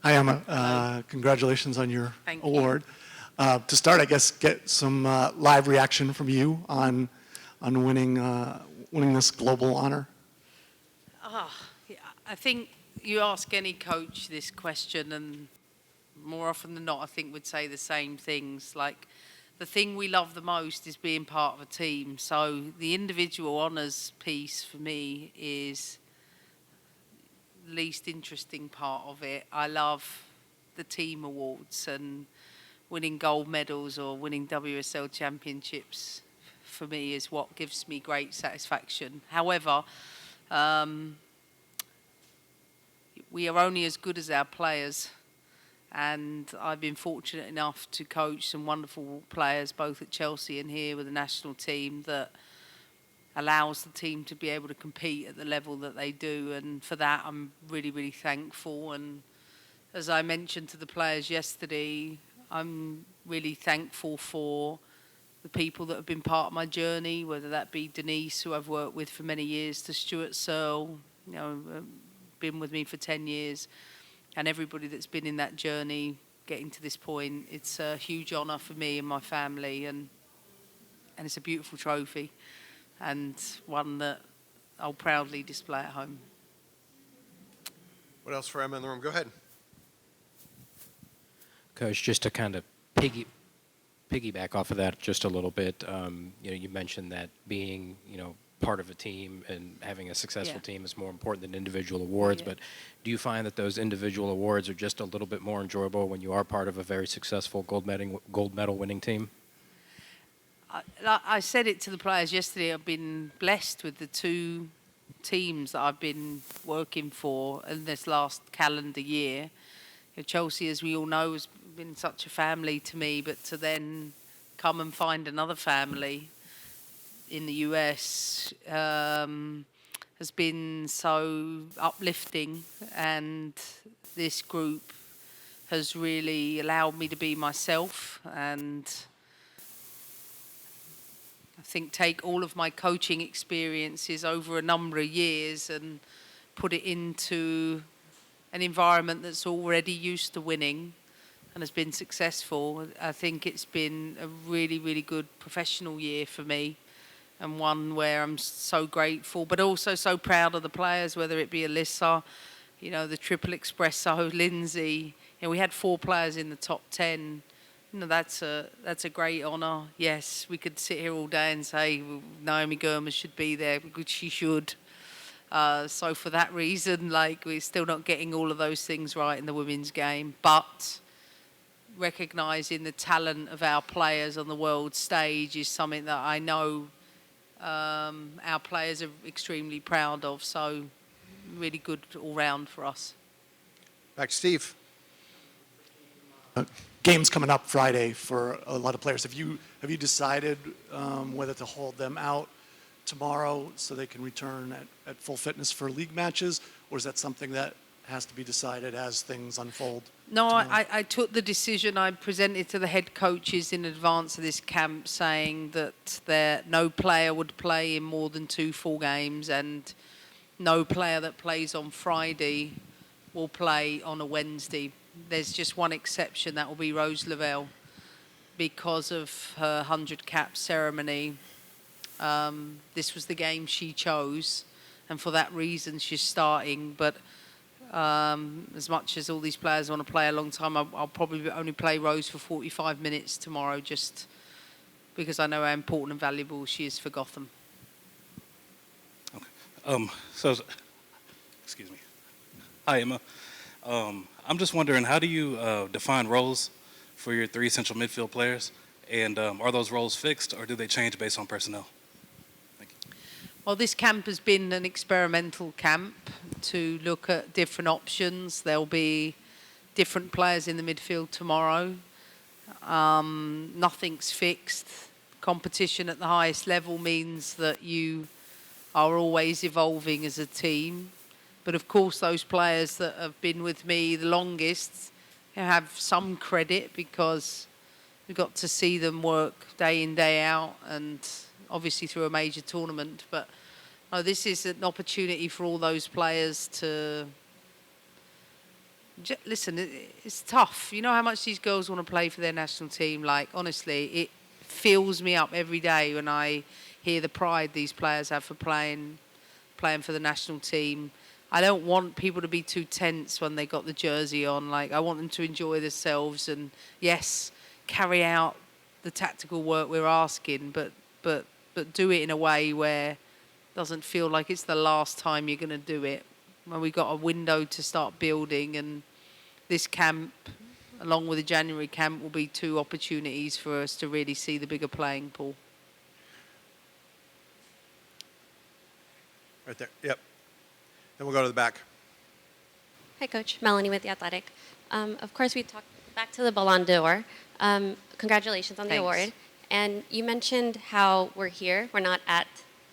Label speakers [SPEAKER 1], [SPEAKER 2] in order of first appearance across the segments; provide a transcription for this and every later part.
[SPEAKER 1] Hi, Emma. Congratulations on your award. To start, I guess, get some live reaction from you on winning this global honor.
[SPEAKER 2] Yeah, I think you ask any coach this question, and more often than not, I think would say the same things. Like, the thing we love the most is being part of a team. So the individual honours piece for me is the least interesting part of it. I love the team awards and winning gold medals or winning WSL championships. For me, is what gives me great satisfaction. However, we are only as good as our players, and I've been fortunate enough to coach some wonderful players both at Chelsea and here with the national team that allows the team to be able to compete at the level that they do, and for that I'm really, really thankful. And as I mentioned to the players yesterday, I'm really thankful for the people that have been part of my journey, whether that be Denise, who I've worked with for many years, to Stuart Searle, been with me for 10 years, and everybody that's been in that journey getting to this point. It's a huge honour for me and my family, and it's a beautiful trophy, and one that I'll proudly display at home.
[SPEAKER 3] What else for Emma in the room? Go ahead.
[SPEAKER 4] Coach, just to kind of piggyback off of that just a little bit, you mentioned that being, part of a team and having a successful team is more important than individual awards, but do you find that those individual awards are just a little bit more enjoyable when you are part of a very successful gold medal winning team?
[SPEAKER 2] I said it to the players yesterday. I've been blessed with the two teams that I've been working for in this last calendar year. Chelsea, as we all know, has been such a family to me, but to then come and find another family in the US has been so uplifting, and this group has really allowed me to be myself, and I think take all of my coaching experiences over a number of years and put it into an environment that's already used to winning and has been successful. I think it's been a really, really good professional year for me, and one where I'm so grateful, but also so proud of the players, whether it be Alyssa, the triple espresso, Lindsay. We had 4 players in the top 10. That's a great honour. Yes, we could sit here all day and say Naomi Gurma should be there, because she should. So for that reason, we're still not getting all of those things right in the women's game, but recognising the talent of our players on the world stage is something that I know our players are extremely proud of. So really good all round for us.
[SPEAKER 3] Back to Steve.
[SPEAKER 1] Games coming up Friday for a lot of players. Have you decided whether to hold them out tomorrow so they can return at full fitness for league matches, or is that something that has to be decided as things unfold?
[SPEAKER 2] No, I took the decision. I presented to the head coaches in advance of this camp saying that no player would play in more than 2 full games, and no player that plays on Friday will play on a Wednesday. There's just one exception, that will be Rose Lavelle, because of her 100 cap ceremony. This was the game she chose, and for that reason she's starting. But as much as all these players want to play a long time, I'll probably only play Rose for 45 minutes tomorrow, just because I know how important and valuable she is for Gotham.
[SPEAKER 5] Okay. Excuse me. Hi, Emma. I'm just wondering, how do you define roles for your 3 central midfield players? And are those roles fixed, or do they change based on personnel? Thank you.
[SPEAKER 2] Well, this camp has been an experimental camp to look at different options. There'll be different players in the midfield tomorrow. Nothing's fixed. Competition at the highest level means that you are always evolving as a team. But of course, those players that have been with me the longest have some credit, because we got to see them work day in, day out, and obviously through a major tournament. But this is an opportunity for all those players to listen, it's tough. You know how much these girls want to play for their national team. Like, honestly, it fills me up every day when I hear the pride these players have for playing for the national team. I don't want people to be too tense when they got the jersey on. Like, I want them to enjoy themselves and, yes, carry out the tactical work we're asking, but do it in a way where it doesn't feel like it's the last time you're going to do it. When we got a window to start building, and this camp, along with the January camp, will be 2 opportunities for us to really see the bigger playing pool.
[SPEAKER 3] Right there. Yep. Then we'll go to the back.
[SPEAKER 6] Hi, Coach. Melanie with The Athletic. Of course, we talked back to the Ballon d'Or. Congratulations on the
[SPEAKER 2] Thanks.
[SPEAKER 6] award. And you mentioned how we're here. We're not at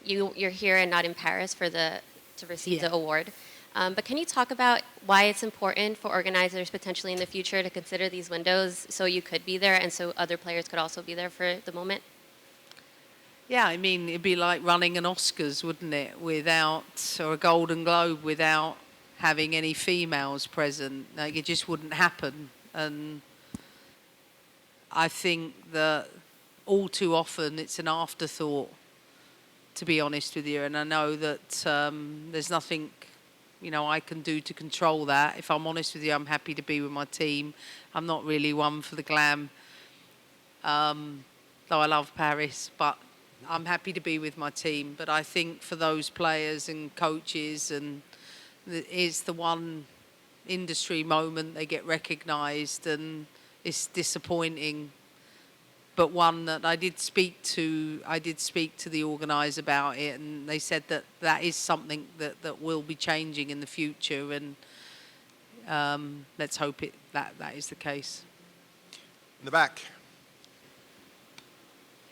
[SPEAKER 6] you're here and not in Paris to receive the award. But can you talk about why it's important for organizers potentially in the future to consider these windows so you could be there and so other players could also be there for the moment?
[SPEAKER 2] Yeah, I mean, it'd be like running an Oscars, wouldn't it, or a Golden Globe without having any females present. Like, it just wouldn't happen. And I think that all too often it's an afterthought, to be honest with you. And I know that there's nothing, I can do to control that. If I'm honest with you, I'm happy to be with my team. I'm not really one for the glam, though I love Paris, but I'm happy to be with my team. But I think for those players and coaches, and it's the one industry moment they get recognised, and it's disappointing. But one that I did speak to the organiser about it, and they said that is something that will be changing in the future, and let's hope that is the case.
[SPEAKER 3] In the back.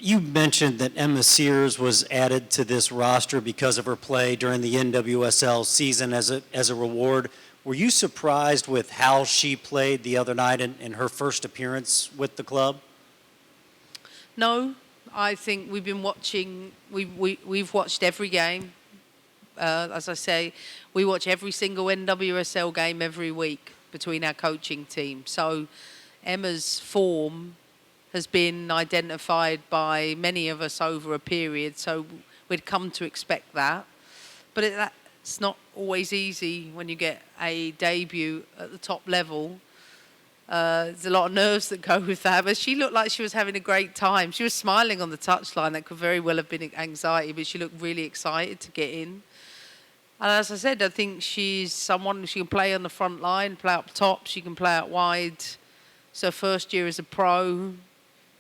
[SPEAKER 7] You mentioned that Emma Sears was added to this roster because of her play during the NWSL season as a reward. Were you surprised with how she played the other night in her first appearance with the club?
[SPEAKER 2] No, I think we've been watching. We've watched every game. As I say, we watch every single NWSL game every week between our coaching team. So Emma's form has been identified by many of us over a period. So we'd come to expect that. But it's not always easy when you get a debut at the top level. There's a lot of nerves that go with that, but she looked like she was having a great time. She was smiling on the touchline. That could very well have been anxiety, but she looked really excited to get in. And as I said, I think she's someone, she can play on the front line, play up top, she can play out wide. It's her first year as a pro.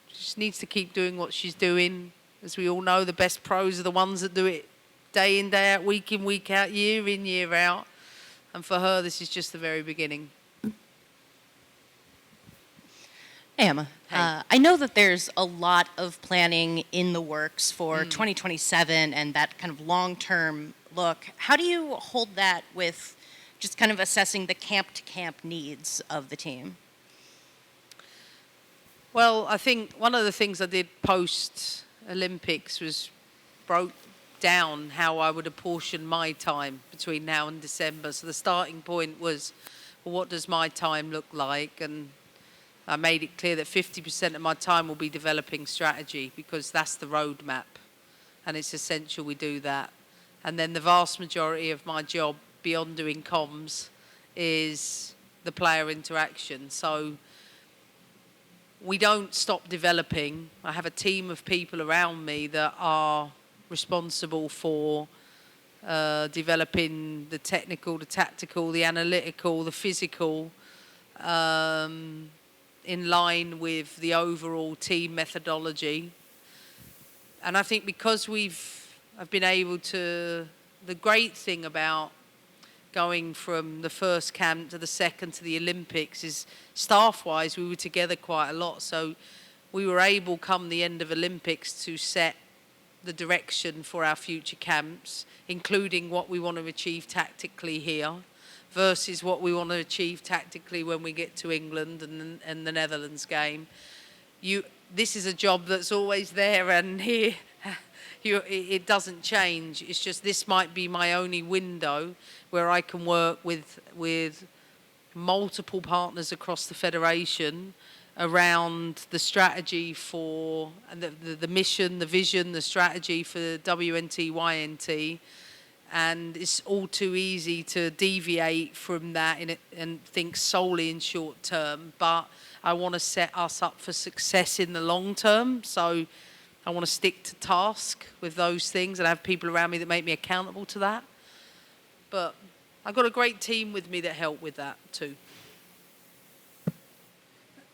[SPEAKER 2] She just needs to keep doing what she's doing. As we all know, the best pros are the ones that do it day in, day out, week in, week out, year in, year out. And for her, this is just the very beginning.
[SPEAKER 8] Hey, Emma.
[SPEAKER 2] Hey.
[SPEAKER 8] I know that there's a lot of planning in the works for 2027 and that kind of long-term look. How do you hold that with just kind of assessing the camp-to-camp needs of the team?
[SPEAKER 2] Well, I think one of the things I did post-Olympics was broke down how I would apportion my time between now and December. So the starting point was, well, what does my time look like? And I made it clear that 50% of my time will be developing strategy, because that's the roadmap, and it's essential we do that. And then the vast majority of my job, beyond doing comms, is the player interaction. So we don't stop developing. I have a team of people around me that are responsible for developing the technical, the tactical, the analytical, the physical, in line with the overall team methodology. And I think because I've been able to, the great thing about going from the first camp to the second to the Olympics is staff-wise, we were together quite a lot. So we were able, come the end of Olympics, to set the direction for our future camps, including what we want to achieve tactically here versus what we want to achieve tactically when we get to England and the Netherlands game. This is a job that's always there, and here it doesn't change. It's just this might be my only window where I can work with multiple partners across the federation around the strategy for and the mission, the vision, the strategy for WNT, YNT, and it's all too easy to deviate from that and think solely in short term. But I want to set us up for success in the long term, so I want to stick to task with those things and have people around me that make me accountable to that. But I've got a great team with me that help with that too.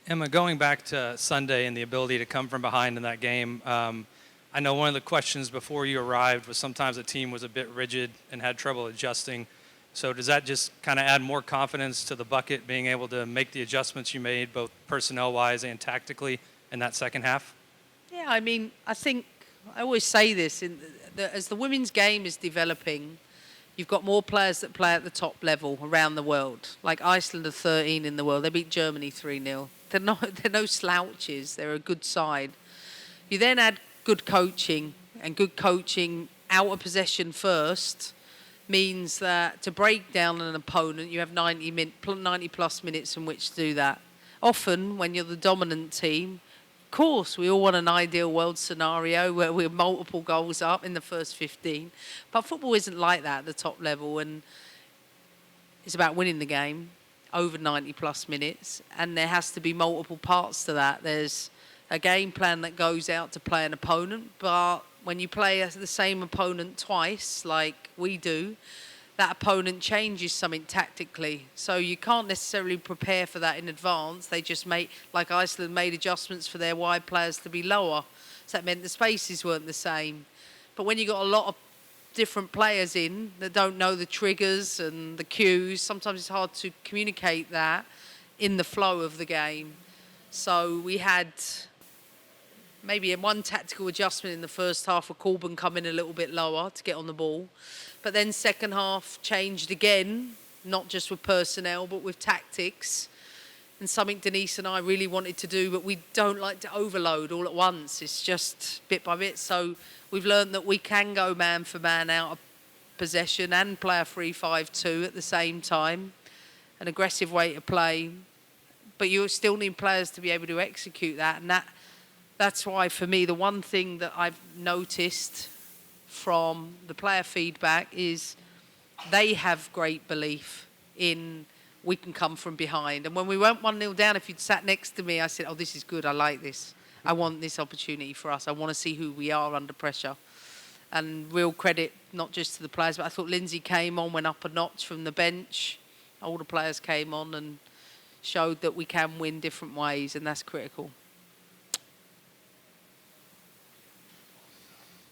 [SPEAKER 9] Emma, going back to Sunday and the ability to come from behind in that game, I know one of the questions before you arrived was sometimes the team was a bit rigid and had trouble adjusting. So does that just kind of add more confidence to the bucket, being able to make the adjustments you made, both personnel-wise and tactically, in that second half?
[SPEAKER 2] Yeah, I mean, I think I always say this, as the women's game is developing, you've got more players that play at the top level around the world. Like Iceland are 13 in the world. They beat Germany 3-0. They're no slouches. They're a good side. You then add good coaching, and good coaching out of possession first means that to break down an opponent, you have 90 plus minutes in which to do that. Often, when you're the dominant team, of course, we all want an ideal world scenario where we're multiple goals up in the first 15. But football isn't like that at the top level, and it's about winning the game over 90 plus minutes, and there has to be multiple parts to that. There's a game plan that goes out to play an opponent, but when you play the same opponent twice, like we do, that opponent changes something tactically. So you can't necessarily prepare for that in advance. They just like Iceland made adjustments for their wide players to be lower. So that meant the spaces weren't the same. But when you got a lot of different players in that don't know the triggers and the cues, sometimes it's hard to communicate that in the flow of the game. So we had maybe one tactical adjustment in the first half with Corbin coming a little bit lower to get on the ball. But then second half changed again, not just with personnel, but with tactics. And something Denise and I really wanted to do, but we don't like to overload all at once. It's just bit by bit. So we've learned that we can go man for man out of possession and play a 3-5-2 at the same time, an aggressive way to play. But you still need players to be able to execute that. And that's why, for me, the one thing that I've noticed from the player feedback is they have great belief in we can come from behind. And when we went 1-0 down, if you'd sat next to me, I said, oh, this is good. I like this. I want this opportunity for us. I want to see who we are under pressure. And real credit, not just to the players, but I thought Lindsay came on, went up a notch from the bench. All the players came on and showed that we can win different ways, and that's critical.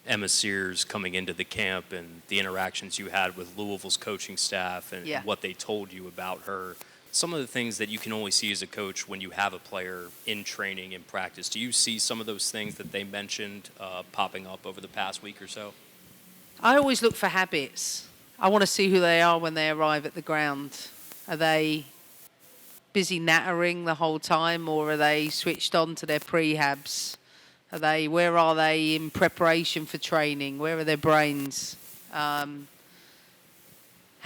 [SPEAKER 10] Emma Sears coming into the camp and the interactions you had with Louisville's coaching staff and what they told you about her, some of the things that you can only see as a coach when you have a player in training, in practice. Do you see some of those things that they mentioned popping up over the past week or so?
[SPEAKER 2] I always look for habits. I want to see who they are when they arrive at the ground. Are they busy nattering the whole time, or are they switched on to their prehabs? Where are they in preparation for training? Where are their brains? How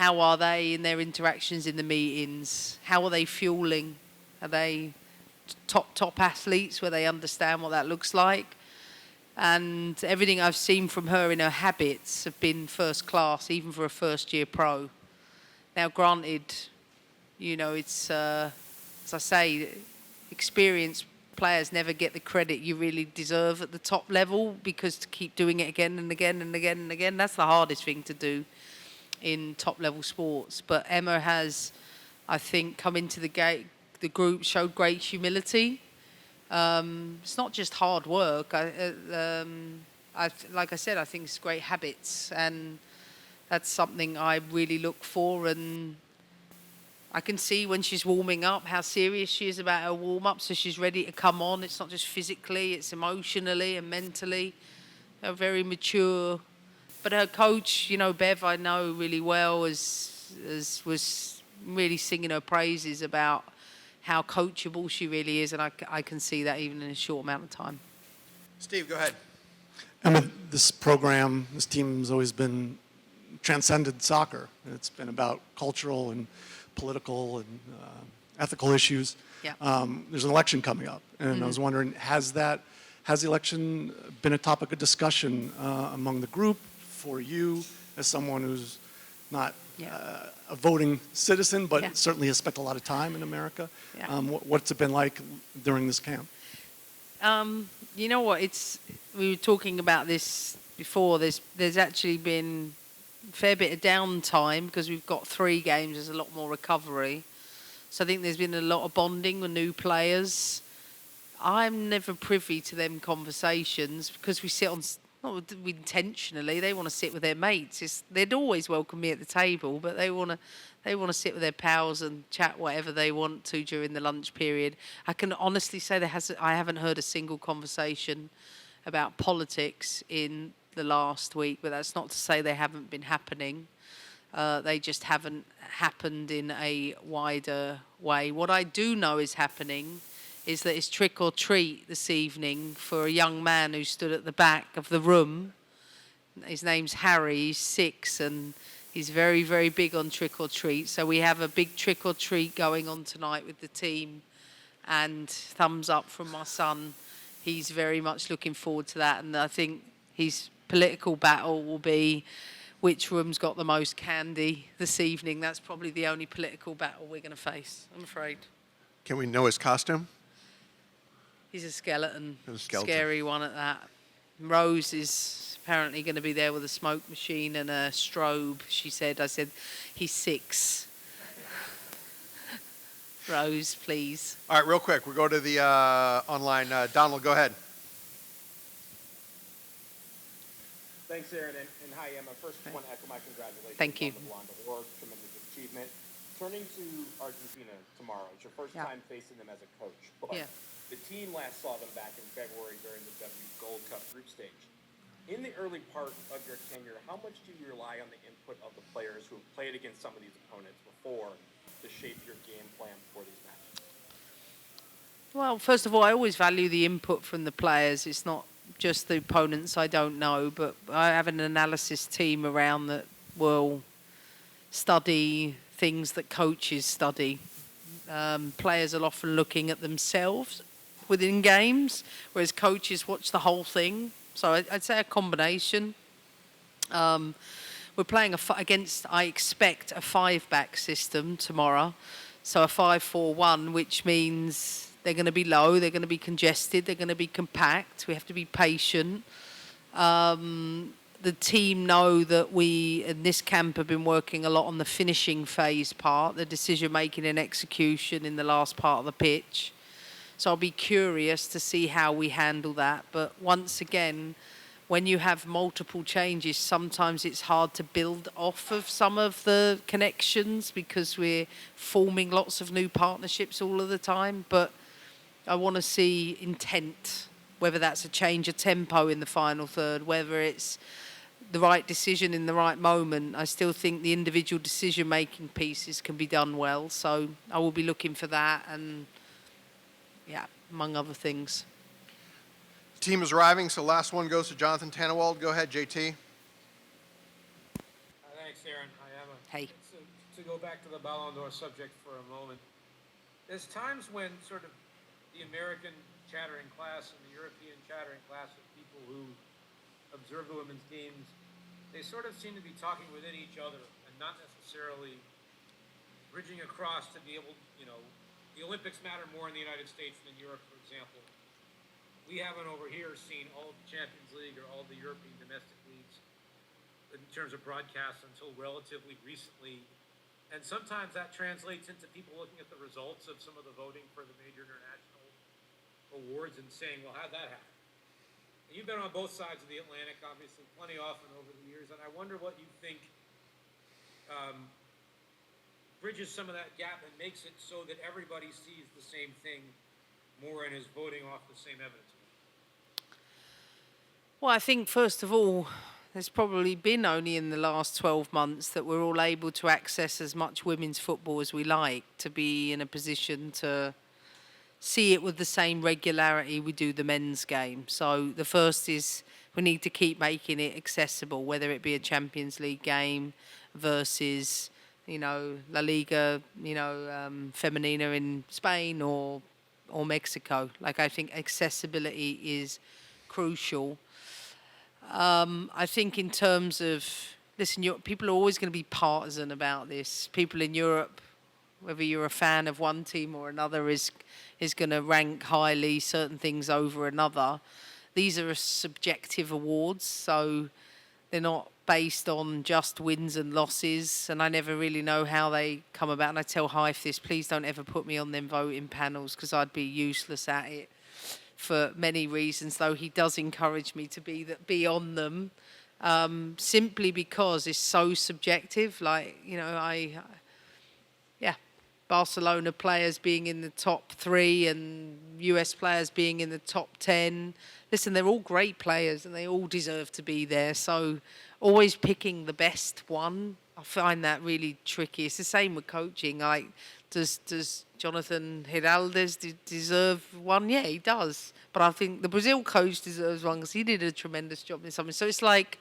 [SPEAKER 2] are they in their interactions in the meetings? How are they fueling? Are they top athletes where they understand what that looks like? And everything I've seen from her in her habits have been first class, even for a first-year pro. Now, granted, it's, as I say, experienced players never get the credit you really deserve at the top level, because to keep doing it again and again and again and again, that's the hardest thing to do in top level sports. But Emma has, I think, come into the group, showed great humility. It's not just hard work. Like I said, I think it's great habits, and that's something I really look for. And I can see when she's warming up how serious she is about her warm-up, so she's ready to come on. It's not just physically, it's emotionally and mentally. They're very mature. But her coach, Bev, I know really well, was really singing her praises about how coachable she really is, and I can see that even in a short amount of time.
[SPEAKER 3] Steve, go ahead.
[SPEAKER 1] And with this program, this team's always been transcended soccer. It's been about cultural and political and ethical issues.
[SPEAKER 2] Yeah.
[SPEAKER 1] There's an election coming up, and I was wondering, has the election been a topic of discussion among the group for you as someone who's not a voting citizen, but certainly has spent a lot of time in America?
[SPEAKER 2] Yeah.
[SPEAKER 1] What's it been like during this camp?
[SPEAKER 2] You know what? We were talking about this before. There's actually been a fair bit of downtime because we've got 3 games. There's a lot more recovery. So I think there's been a lot of bonding with new players. I'm never privy to them conversations because we sit on, not intentionally, they want to sit with their mates. They'd always welcome me at the table, but they want to sit with their pals and chat whatever they want to during the lunch period. I can honestly say I haven't heard a single conversation about politics in the last week, but that's not to say they haven't been happening. They just haven't happened in a wider way. What I do know is happening is that it's trick or treat this evening for a young man who stood at the back of the room. His name's Harry, he's 6, and he's very, very big on trick or treat. So we have a big trick or treat going on tonight with the team, and thumbs up from my son. He's very much looking forward to that, and I think his political battle will be which room's got the most candy this evening. That's probably the only political battle we're going to face, I'm afraid.
[SPEAKER 3] Can we know his costume?
[SPEAKER 2] He's a skeleton.
[SPEAKER 3] A skeleton.
[SPEAKER 2] Scary one at that. Rose is apparently going to be there with a smoke machine and a strobe, she said. I said, he's 6. Rose, please.
[SPEAKER 3] All right, real quick. We'll go to the online. Donald, go ahead.
[SPEAKER 11] Thanks, Aaron, and hi, Emma. First, I want to echo my congratulations
[SPEAKER 2] Thank you.
[SPEAKER 11] on the Blonde Award. Tremendous achievement. Turning to Argentina tomorrow, it's your first time facing them as a coach. But the team last saw them back in February during the W Gold Cup group stage. In the early part of your tenure, how much do you rely on the input of the players who have played against some of these opponents before to shape your game plan for these matches?
[SPEAKER 2] Well, first of all, I always value the input from the players. It's not just the opponents I don't know, but I have an analysis team around that will study things that coaches study. Players are often looking at themselves within games, whereas coaches watch the whole thing. So I'd say a combination. We're playing against, I expect, a 5-back system tomorrow. So a 5-4-1, which means they're going to be low, they're going to be congested, they're going to be compact. We have to be patient. The team know that we, in this camp, have been working a lot on the finishing phase part, the decision-making and execution in the last part of the pitch. So I'll be curious to see how we handle that. But once again, when you have multiple changes, sometimes it's hard to build off of some of the connections because we're forming lots of new partnerships all of the time. But I want to see intent, whether that's a change of tempo in the final third, whether it's the right decision in the right moment. I still think the individual decision-making pieces can be done well. So I will be looking for that and, among other things.
[SPEAKER 3] Team is arriving, so last one goes to Jonathan Tannewald. Go ahead, JT.
[SPEAKER 12] Thanks, Aaron. Hi, Emma.
[SPEAKER 2] Hey.
[SPEAKER 12] To go back to the Ballon d'Or subject for a moment, there's times when sort of the American chattering class and the European chattering class of people who observe the women's games, they sort of seem to be talking within each other and not necessarily bridging across to be able, the Olympics matter more in the United States than Europe, for example. We haven't over here seen all of the Champions League or all of the European domestic leagues in terms of broadcasts until relatively recently. And sometimes that translates into people looking at the results of some of the voting for the major international awards and saying, well, how'd that happen? And you've been on both sides of the Atlantic, obviously, plenty often over the years, and I wonder what you think bridges some of that gap and makes it so that everybody sees the same thing more and is voting off the same evidence.
[SPEAKER 2] Well, I think, first of all, there's probably been only in the last 12 months that we're all able to access as much women's football as we like, to be in a position to see it with the same regularity we do the men's game. So the first is we need to keep making it accessible, whether it be a Champions League game versus La Liga, Femenina in Spain or Mexico. Like, I think accessibility is crucial. I think in terms of, listen, people are always going to be partisan about this. People in Europe, whether you're a fan of one team or another, is going to rank highly certain things over another. These are subjective awards, so they're not based on just wins and losses, and I never really know how they come about. And I tell Hyfe this, please don't ever put me on them voting panels, because I'd be useless at it for many reasons, though he does encourage me to be on them, simply because it's so subjective. Like, Barcelona players being in the top 3 and US players being in the top 10. Listen, they're all great players and they all deserve to be there. So always picking the best one, I find that really tricky. It's the same with coaching. Like, does Jonathan Heraldes deserve one? Yeah, he does. But I think the Brazil coach deserves one because he did a tremendous job in something. So it's like,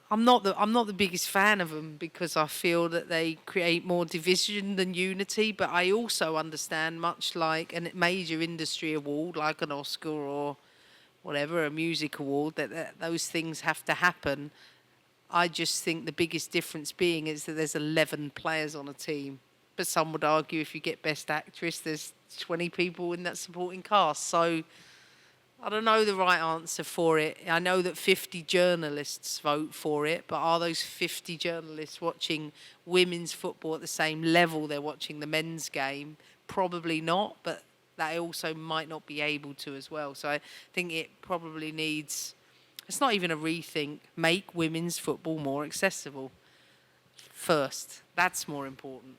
[SPEAKER 2] I'm not the biggest fan of them because I feel that they create more division than unity. But I also understand, much like a major industry award, like an Oscar or whatever, a music award, that those things have to happen. I just think the biggest difference being is that there's 11 players on a team. But some would argue if you get Best Actress, there's 20 people in that supporting cast. So I don't know the right answer for it. I know that 50 journalists vote for it, but are those 50 journalists watching women's football at the same level they're watching the men's game? Probably not, but they also might not be able to as well. So I think it probably needs, it's not even a rethink, make women's football more accessible first. That's more important.